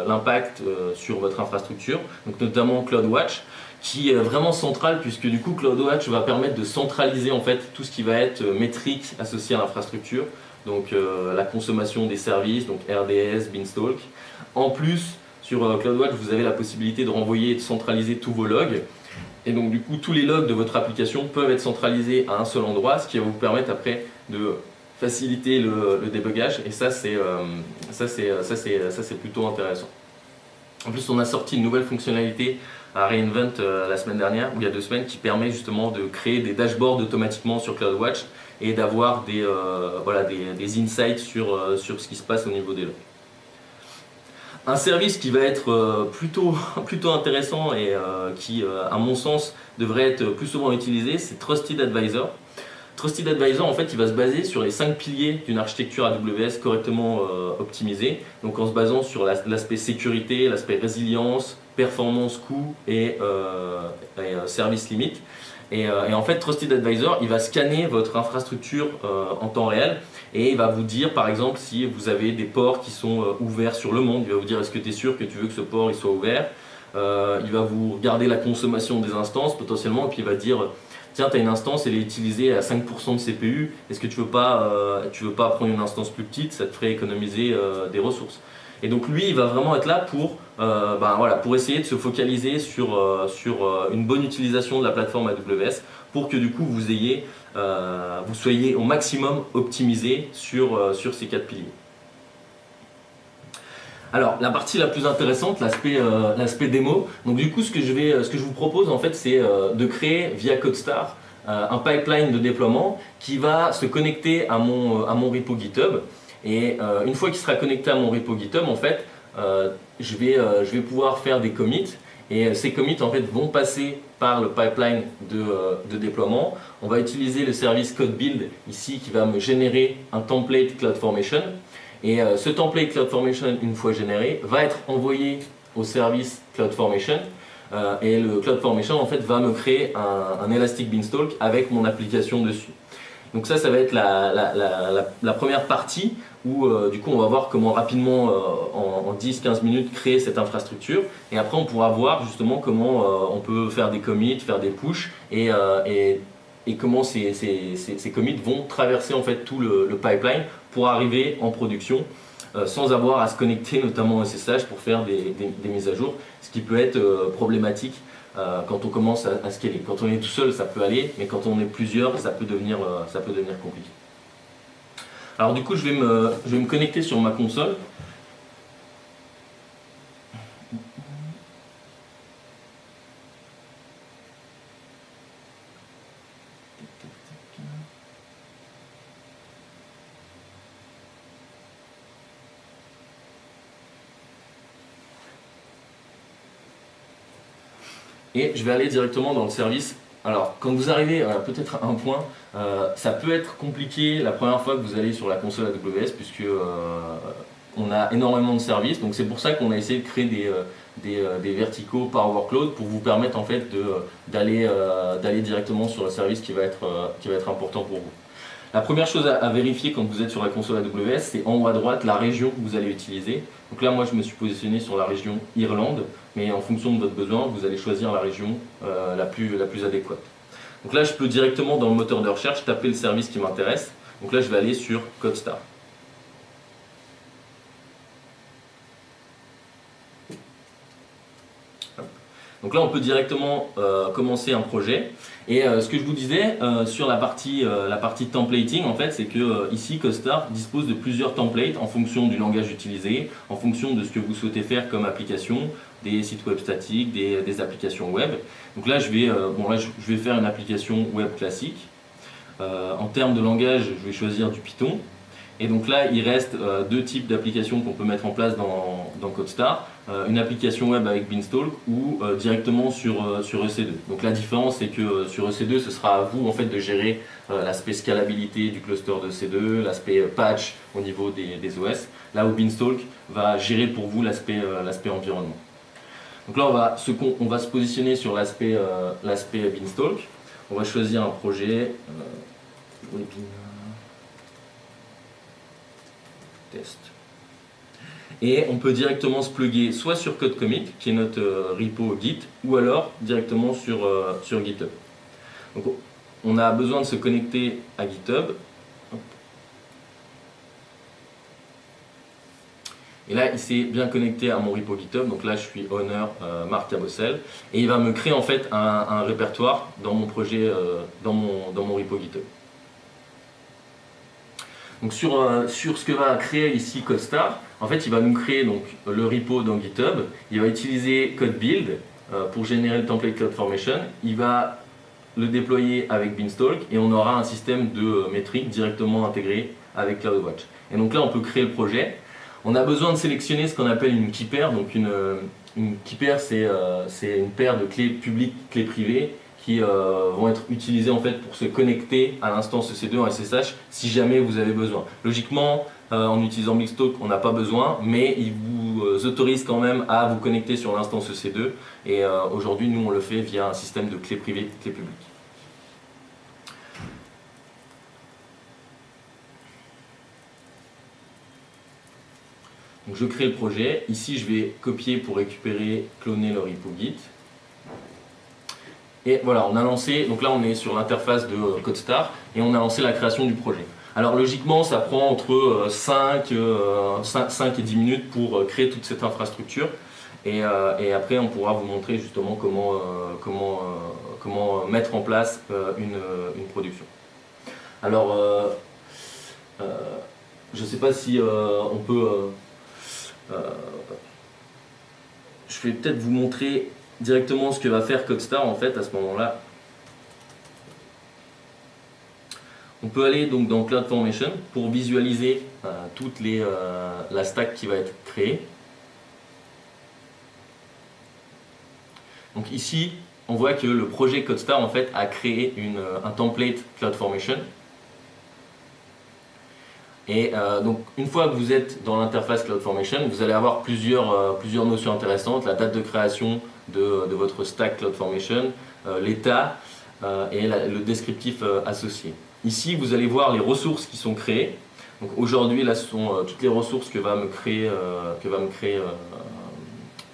l'impact sur votre infrastructure, donc notamment CloudWatch, qui est vraiment central puisque du coup CloudWatch va permettre de centraliser en fait tout ce qui va être métrique associé à l'infrastructure, donc la consommation des services, donc RDS, Beanstalk. En plus, sur CloudWatch, vous avez la possibilité de renvoyer et de centraliser tous vos logs. Et donc du coup, tous les logs de votre application peuvent être centralisés à un seul endroit, ce qui va vous permettre après de faciliter le débugage. Et ça c'est plutôt intéressant. En plus, on a sorti une nouvelle fonctionnalité à reInvent la semaine dernière, ou il y a 2 semaines, qui permet justement de créer des dashboards automatiquement sur CloudWatch et d'avoir des insights sur ce qui se passe au niveau des logs. Un service qui va être plutôt intéressant et qui, à mon sens, devrait être plus souvent utilisé, c'est Trusted Advisor. Trusted Advisor, en fait, il va se baser sur les 5 piliers d'une architecture AWS correctement optimisée, donc en se basant sur l'aspect sécurité, l'aspect résilience, performance, coût et service limite. Et en fait, Trusted Advisor, il va scanner votre infrastructure en temps réel et il va vous dire, par exemple, si vous avez des ports qui sont ouverts sur le monde, il va vous dire est-ce que tu es sûr que tu veux que ce port il soit ouvert. Il va vous regarder la consommation des instances potentiellement et puis il va dire tiens, tu as une instance, elle est utilisée à 5% de CPU, est-ce que tu veux pas prendre une instance plus petite, ça te ferait économiser des ressources. Et donc lui, il va vraiment être là pour essayer de se focaliser sur une bonne utilisation de la plateforme AWS pour que du coup vous soyez au maximum optimisé sur ces 4 piliers. Alors, la partie la plus intéressante, l'aspect démo. Donc du coup, ce que je vous propose en fait, c'est de créer via CodeStar un pipeline de déploiement qui va se connecter à mon repo GitHub. Et une fois qu'il sera connecté à mon repo GitHub, en fait, je vais pouvoir faire des commits. Et ces commits en fait vont passer par le pipeline de déploiement. On va utiliser le service CodeBuild ici qui va me générer un template CloudFormation. Et ce template CloudFormation, une fois généré, va être envoyé au service CloudFormation. Et le CloudFormation en fait va me créer un Elastic Beanstalk avec mon application dessus. Donc ça va être la première partie où du coup on va voir comment rapidement en 10-15 minutes créer cette infrastructure et après on pourra voir justement comment on peut faire des commits, faire des pushes et comment ces commits vont traverser en fait tout le pipeline pour arriver en production sans avoir à se connecter notamment au SSH pour faire des mises à jour, ce qui peut être problématique quand on commence à scaler. Quand on est tout seul, ça peut aller, mais quand on est plusieurs, ça peut devenir compliqué. Alors du coup, je vais me connecter sur ma console. Et je vais aller directement dans le service. Alors, quand vous arrivez à peut-être un point, ça peut être compliqué la première fois que vous allez sur la console AWS, puisque on a énormément de services. Donc c'est pour ça qu'on a essayé de créer des verticaux par workload pour vous permettre en fait d'aller directement sur le service qui va être important pour vous. La première chose à vérifier quand vous êtes sur la console AWS, c'est en haut à droite la région que vous allez utiliser. Donc là, moi, je me suis positionné sur la région Irlande, mais en fonction de votre besoin, vous allez choisir la région la plus adéquate. Donc là, je peux directement dans le moteur de recherche taper le service qui m'intéresse. Donc là, je vais aller sur CodeStar. Donc là, on peut directement commencer un projet. Et ce que je vous disais sur la partie templating, en fait, c'est que ici, CodeStar dispose de plusieurs templates en fonction du langage utilisé, en fonction de ce que vous souhaitez faire comme application, des sites web statiques, des applications web. Donc là, je vais faire une application web classique. En termes de langage, je vais choisir du Python. Et donc là, il reste deux types d'applications qu'on peut mettre en place dans CodeStar. Une application web avec Beanstalk ou directement sur EC2. Donc la différence, c'est que sur EC2, ce sera à vous en fait de gérer l'aspect scalabilité du cluster de EC2, l'aspect patch au niveau des OS. Là où Beanstalk va gérer pour vous l'aspect environnement. Donc là, on va se positionner sur l'aspect Beanstalk. On va choisir un projet. Test. Et on peut directement se plugger soit sur CodeCommit, qui est notre repo Git, ou alors directement sur GitHub. Donc on a besoin de se connecter à GitHub. Et là, il s'est bien connecté à mon repo GitHub. Donc là, je suis owner Marc Cabossel. Et il va me créer en fait un répertoire dans mon projet, dans mon repo GitHub. Donc sur ce que va créer ici CodeStar, en fait il va nous créer donc, le repo dans GitHub, il va utiliser CodeBuild pour générer le template CloudFormation, il va le déployer avec Beanstalk et on aura un système de métriques directement intégré avec CloudWatch. Et donc là on peut créer le projet. On a besoin de sélectionner ce qu'on appelle une key pair. Donc une key pair c'est une paire de clés publiques, clés privées qui vont être utilisés en fait pour se connecter à l'instance EC2 en SSH si jamais vous avez besoin. Logiquement, en utilisant Beanstalk, on n'a pas besoin, mais il vous autorise quand même à vous connecter sur l'instance EC2 et aujourd'hui, nous, on le fait via un système de clés privées, clés publiques. Donc je crée le projet. Ici, je vais copier pour récupérer, cloner le repo Git. Et voilà, on a lancé, donc là on est sur l'interface de CodeStar et on a lancé la création du projet. Alors logiquement, ça prend entre 5 et 10 minutes pour créer toute cette infrastructure. Et après, on pourra vous montrer justement comment mettre en place une production. Alors, je ne sais pas si on peut je vais peut-être vous montrer directement ce que va faire CodeStar en fait à ce moment-là. On peut aller donc dans CloudFormation pour visualiser la stack qui va être créée. Donc ici, on voit que le projet CodeStar en fait a créé un template CloudFormation. Et donc une fois que vous êtes dans l'interface CloudFormation, vous allez avoir plusieurs notions intéressantes, la date de création de votre stack CloudFormation, l'état et le descriptif associé. Ici, vous allez voir les ressources qui sont créées. Donc aujourd'hui, là, ce sont toutes les ressources que va me créer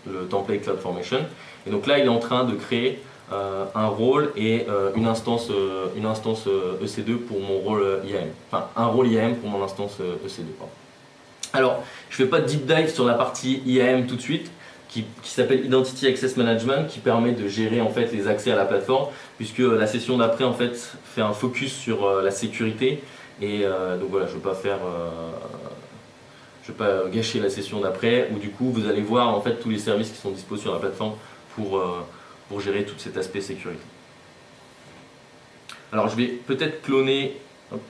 le template CloudFormation. Et donc là, il est en train de créer un rôle et une instance EC2 pour mon rôle IAM. Enfin, un rôle IAM pour mon instance EC2. Pardon. Alors, je ne fais pas de deep dive sur la partie IAM tout de suite, qui s'appelle Identity Access Management, qui permet de gérer en fait les accès à la plateforme, puisque la session d'après en fait fait un focus sur la sécurité. Et donc voilà, je ne vais pas gâcher la session d'après, où du coup vous allez voir en fait tous les services qui sont dispo sur la plateforme pour gérer tout cet aspect sécurité. Alors je vais peut-être cloner. Hop.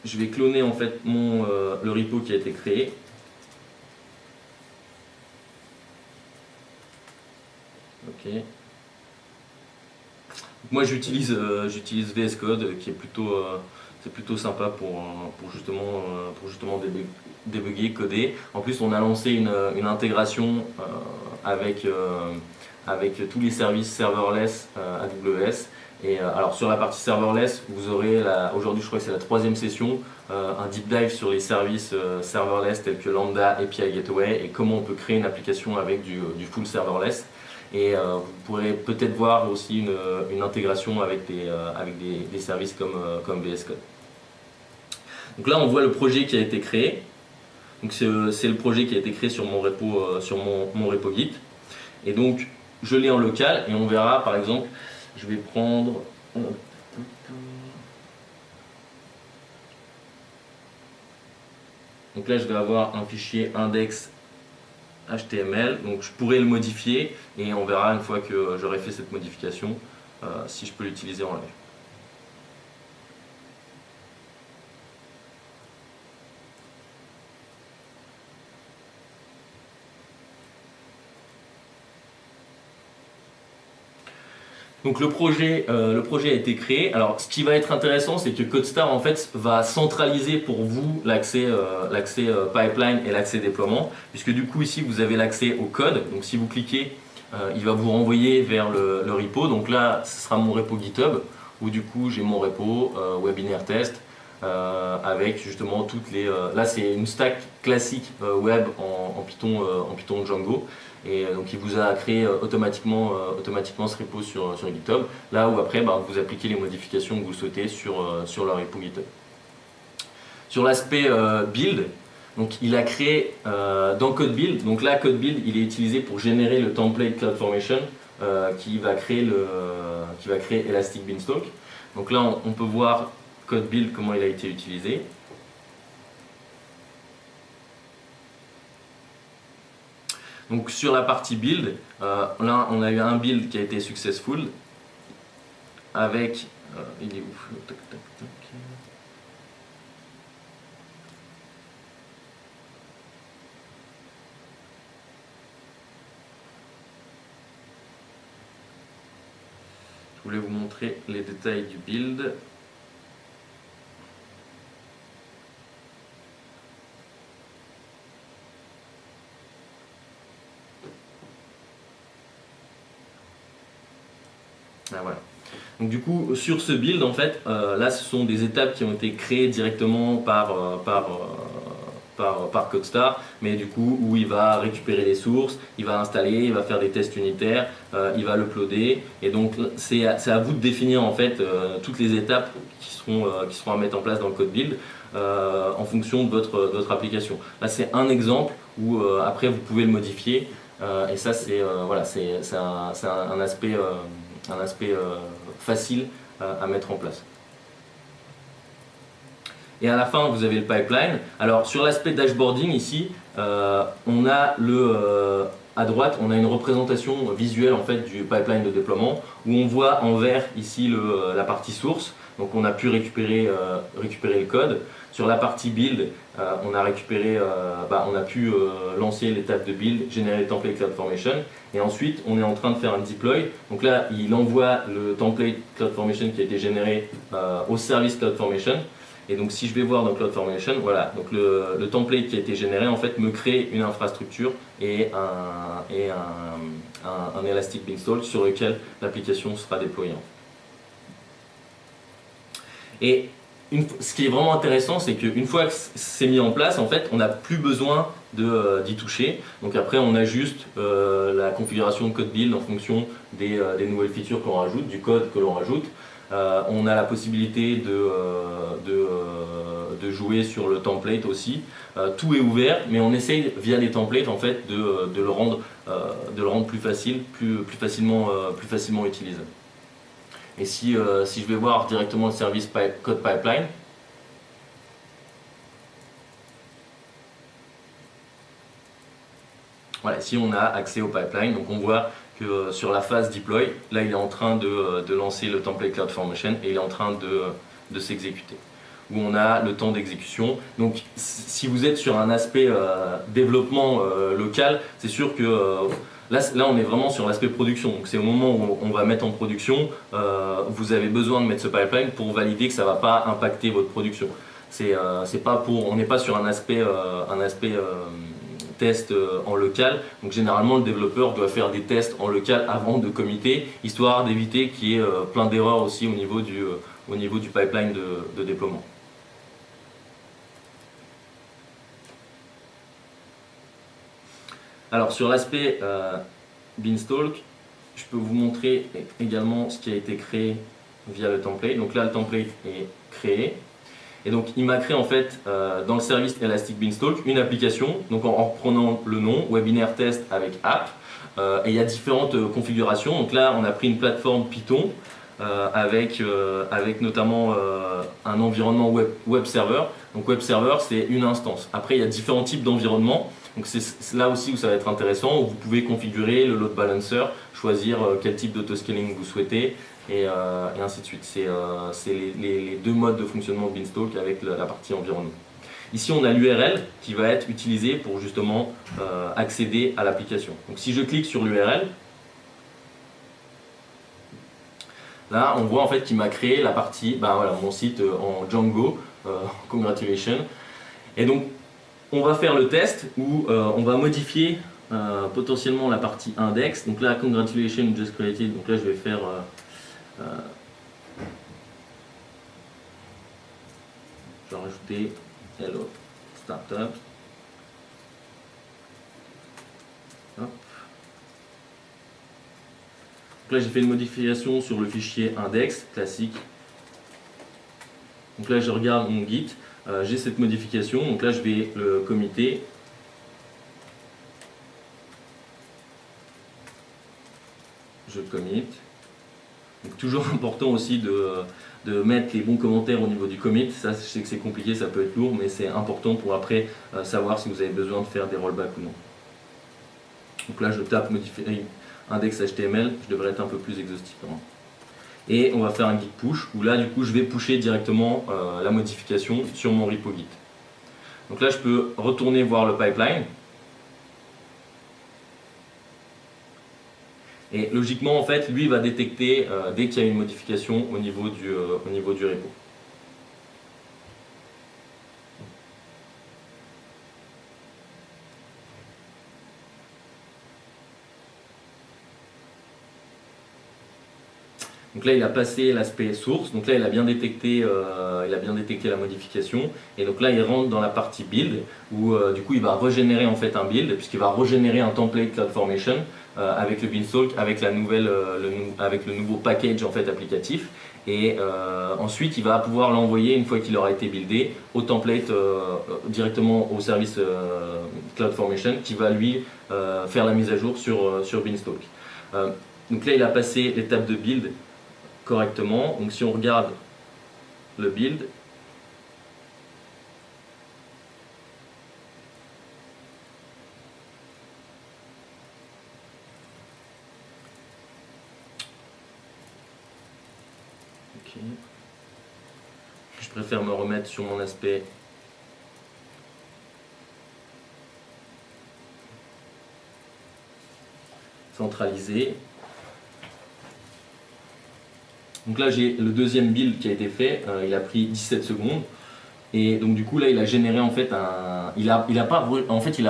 Je vais cloner en fait le repo qui a été créé. Ok. Moi j'utilise VS Code qui est plutôt sympa pour justement débugger, coder. En plus on a lancé une intégration avec tous les services serverless AWS. Et alors sur la partie serverless, vous aurez aujourd'hui je crois que c'est la 3e session, un deep dive sur les services serverless tels que Lambda, API Gateway et comment on peut créer une application avec du full serverless. Et vous pourrez peut-être voir aussi une intégration avec des services comme VS Code. Donc là on voit le projet qui a été créé. Donc c'est le projet qui a été créé sur mon repo Git. Et donc je l'ai en local et on verra par exemple, je vais prendre donc là je vais avoir un fichier index HTML, donc je pourrais le modifier et on verra une fois que j'aurai fait cette modification si je peux l'utiliser en live. Donc le projet a été créé. Alors ce qui va être intéressant, c'est que CodeStar en fait va centraliser pour vous l'accès pipeline et l'accès déploiement, puisque du coup ici vous avez l'accès au code. Donc si vous cliquez, il va vous renvoyer vers le repo. Donc là, ce sera mon repo GitHub où du coup j'ai mon repo Webinaire Test avec justement toutes les. Là c'est une stack classique web en Python Django. Et donc il vous a créé automatiquement ce repo sur GitHub, là où après vous appliquez les modifications que vous souhaitez sur le repo GitHub. Sur l'aspect build, donc il a créé dans CodeBuild, donc là CodeBuild il est utilisé pour générer le template CloudFormation qui va créer Elastic Beanstalk. Donc là on peut voir CodeBuild comment il a été utilisé. Donc sur la partie build, là on a eu un build qui a été successful avec, il est où? Tac, tac, tac. Je voulais vous montrer les détails du build. Ah, voilà. Donc du coup sur ce build en fait là ce sont des étapes qui ont été créées directement par CodeStar, mais du coup où il va récupérer les sources, il va installer, il va faire des tests unitaires, il va l'uploader et donc c'est à vous de définir en fait toutes les étapes qui seront à mettre en place dans le code build en fonction de votre application. Là c'est un exemple où après vous pouvez le modifier et ça c'est voilà, c'est un aspect facile à mettre en place. Et à la fin, vous avez le pipeline. Alors sur l'aspect dashboarding ici, on a à droite, on a une représentation visuelle en fait du pipeline de déploiement où on voit en vert ici la partie source. Donc on a pu récupérer le code. Sur la partie build, on a pu lancer l'étape de build, générer le template CloudFormation, et ensuite on est en train de faire un deploy. Donc là, il envoie le template CloudFormation qui a été généré au service CloudFormation. Et donc si je vais voir dans CloudFormation, voilà, donc le template qui a été généré en fait me crée une infrastructure et un Elastic Beanstalk sur lequel l'application sera déployée. Et ce qui est vraiment intéressant, c'est qu'une fois que c'est mis en place, en fait, on n'a plus besoin d'y toucher. Donc après, on ajuste la configuration de code build en fonction des nouvelles features qu'on rajoute, du code que l'on rajoute. On a la possibilité de jouer sur le template aussi. Tout est ouvert, mais on essaye via les templates en fait de le rendre plus facile, plus facilement utilisable. Et si je vais voir directement le service code pipeline, voilà, ici on a accès au pipeline, donc on voit que sur la phase deploy, là il est en train de lancer le template CloudFormation et il est en train de s'exécuter. Où on a le temps d'exécution. Donc si vous êtes sur un aspect développement local, c'est sûr que là on est vraiment sur l'aspect production. Donc c'est au moment où on va mettre en production, vous avez besoin de mettre ce pipeline pour valider que ça ne va pas impacter votre production. On n'est pas sur un aspect test en local. Donc généralement le développeur doit faire des tests en local avant de committer, histoire d'éviter qu'il y ait plein d'erreurs aussi au niveau du pipeline de déploiement. Alors sur l'aspect Beanstalk, je peux vous montrer également ce qui a été créé via le template. Donc là le template est créé. Et donc il m'a créé en fait dans le service Elastic Beanstalk une application, donc en reprenant le nom, Webinaire Test avec App. Et il y a différentes configurations. Donc là on a pris une plateforme Python avec notamment un environnement web server. Donc web server c'est une instance. Après il y a différents types d'environnements. Donc c'est là aussi où ça va être intéressant, où vous pouvez configurer le load balancer, choisir quel type d'autoscaling vous souhaitez et ainsi de suite. C'est les deux modes de fonctionnement de Beanstalk avec la partie environnement. Ici on a l'URL qui va être utilisée pour justement accéder à l'application. Donc si je clique sur l'URL, là on voit en fait qu'il m'a créé la partie, voilà, mon site en Django, congratulations. Et donc on va faire le test où on va modifier potentiellement la partie index. Donc là, congratulations, just created. Donc là, je vais faire je vais rajouter hello startup. Hop. Donc là, j'ai fait une modification sur le fichier index classique. Donc là, je regarde mon Git. J'ai cette modification, donc là je vais le committer. Je commit. Donc toujours important aussi de mettre les bons commentaires au niveau du commit. Ça, je sais que c'est compliqué, ça peut être lourd, mais c'est important pour après savoir si vous avez besoin de faire des rollbacks ou non. Donc là je tape modifier index HTML, je devrais être un peu plus exhaustif. Et on va faire un git push où là du coup je vais pusher directement la modification sur mon repo git. Donc là je peux retourner voir le pipeline et logiquement en fait lui va détecter dès qu'il y a une modification au niveau du repo. Donc là il a passé l'aspect source, donc là il a bien détecté la modification et donc là il rentre dans la partie build où du coup il va régénérer en fait un build puisqu'il va régénérer un template CloudFormation avec le Beanstalk, avec le nouveau package en fait applicatif et ensuite il va pouvoir l'envoyer une fois qu'il aura été buildé au template directement au service CloudFormation qui va lui faire la mise à jour sur Beanstalk. Donc là il a passé l'étape de build correctement. Donc si on regarde le build, Ok. Je préfère me remettre sur mon aspect centralisé. Donc là j'ai le deuxième build qui a été fait, il a pris 17 secondes. Et donc du coup là il a généré en fait il a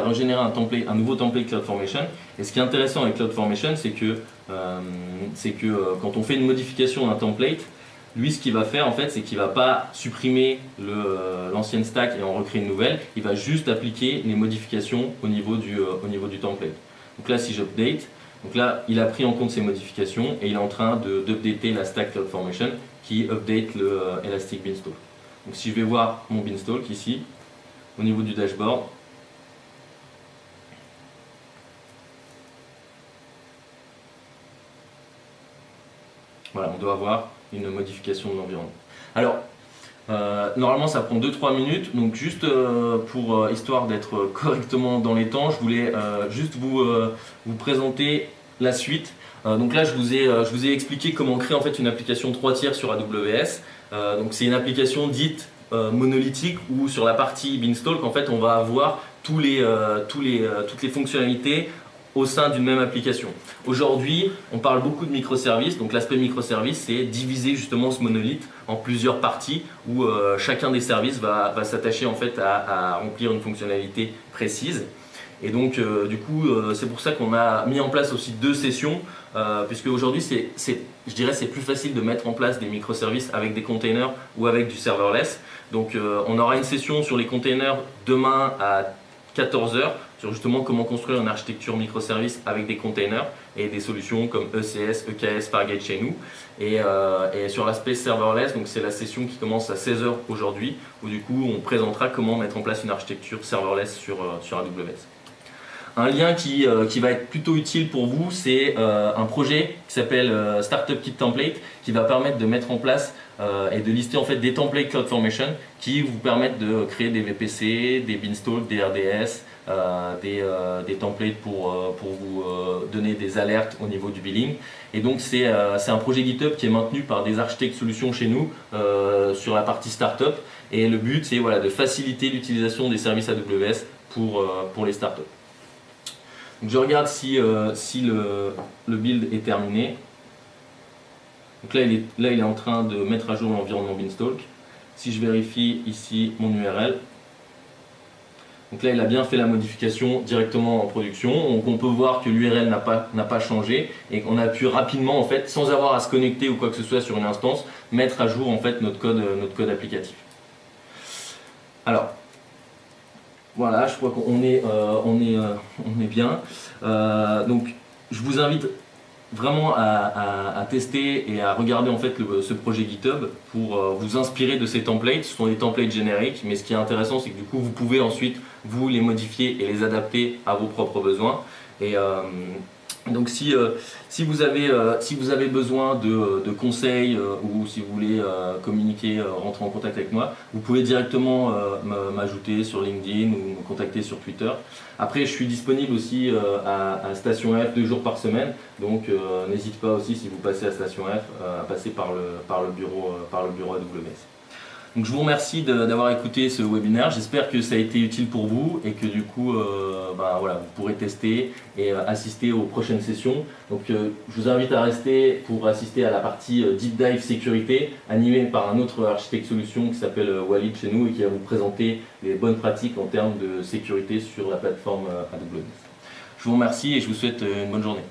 régénéré un nouveau template CloudFormation. Et ce qui est intéressant avec CloudFormation, c'est que quand on fait une modification d'un template, lui ce qu'il va faire en fait, c'est qu'il va pas supprimer l'ancienne stack et en recréer une nouvelle. Il va juste appliquer les modifications au niveau du template. Donc là si j'update, donc là il a pris en compte ces modifications et il est en train d'updater la stack CloudFormation qui update le Elastic Beanstalk. Donc si je vais voir mon Beanstalk ici, au niveau du dashboard, voilà, on doit avoir une modification de l'environnement. Alors, normalement ça prend 2-3 minutes, donc juste histoire d'être correctement dans les temps, je voulais juste vous présenter la suite. Donc là je vous ai expliqué comment créer en fait une application 3 tiers sur AWS. Donc c'est une application dite monolithique où sur la partie Beanstalk en fait on va avoir toutes les fonctionnalités au sein d'une même application. Aujourd'hui, on parle beaucoup de microservices, donc l'aspect microservice, c'est diviser justement ce monolithe en plusieurs parties où chacun des services va s'attacher en fait à remplir une fonctionnalité précise. Et donc du coup, c'est pour ça qu'on a mis en place aussi 2 sessions, puisque aujourd'hui, je dirais c'est plus facile de mettre en place des microservices avec des containers ou avec du serverless. Donc on aura une session sur les containers demain à 14 h sur justement comment construire une architecture microservice avec des containers et des solutions comme ECS, EKS, Fargate chez nous. Et sur l'aspect serverless, donc c'est la session qui commence à 16 h aujourd'hui, où du coup on présentera comment mettre en place une architecture serverless sur AWS. Un lien qui va être plutôt utile pour vous, c'est un projet qui s'appelle Startup Kit Template, qui va permettre de mettre en place et de lister en fait des templates CloudFormation qui vous permettent de créer des VPC, des Beanstalk, des RDS, des templates pour vous donner des alertes au niveau du billing. Et donc c'est un projet GitHub qui est maintenu par des architectes solutions chez nous sur la partie startup. Et le but c'est de faciliter l'utilisation des services AWS pour les startups. Donc je regarde si le build est terminé. Donc là il est en train de mettre à jour l'environnement Beanstalk. Si je vérifie ici mon URL, donc là il a bien fait la modification directement en production. Donc on peut voir que l'URL n'a pas changé et qu'on a pu rapidement en fait, sans avoir à se connecter ou quoi que ce soit sur une instance, mettre à jour en fait notre code applicatif. Alors voilà, je crois qu'on est bien. Donc je vous invite vraiment à tester et à regarder en fait ce projet GitHub pour vous inspirer de ces templates. Ce sont des templates génériques, mais ce qui est intéressant, c'est que du coup vous pouvez ensuite vous les modifier et les adapter à vos propres besoins. Et donc si vous avez besoin de conseils ou si vous voulez communiquer, rentrer en contact avec moi, vous pouvez directement m'ajouter sur LinkedIn ou me contacter sur Twitter. Après je suis disponible aussi à Station F 2 jours par semaine, donc n'hésitez pas aussi si vous passez à Station F à passer par le bureau AWS. Donc je vous remercie d'avoir écouté ce webinaire, j'espère que ça a été utile pour vous et que du coup voilà, vous pourrez tester et assister aux prochaines sessions. Donc je vous invite à rester pour assister à la partie Deep Dive Sécurité animée par un autre architecte solution qui s'appelle Walid chez nous et qui va vous présenter les bonnes pratiques en termes de sécurité sur la plateforme AWS. Je vous remercie et je vous souhaite une bonne journée.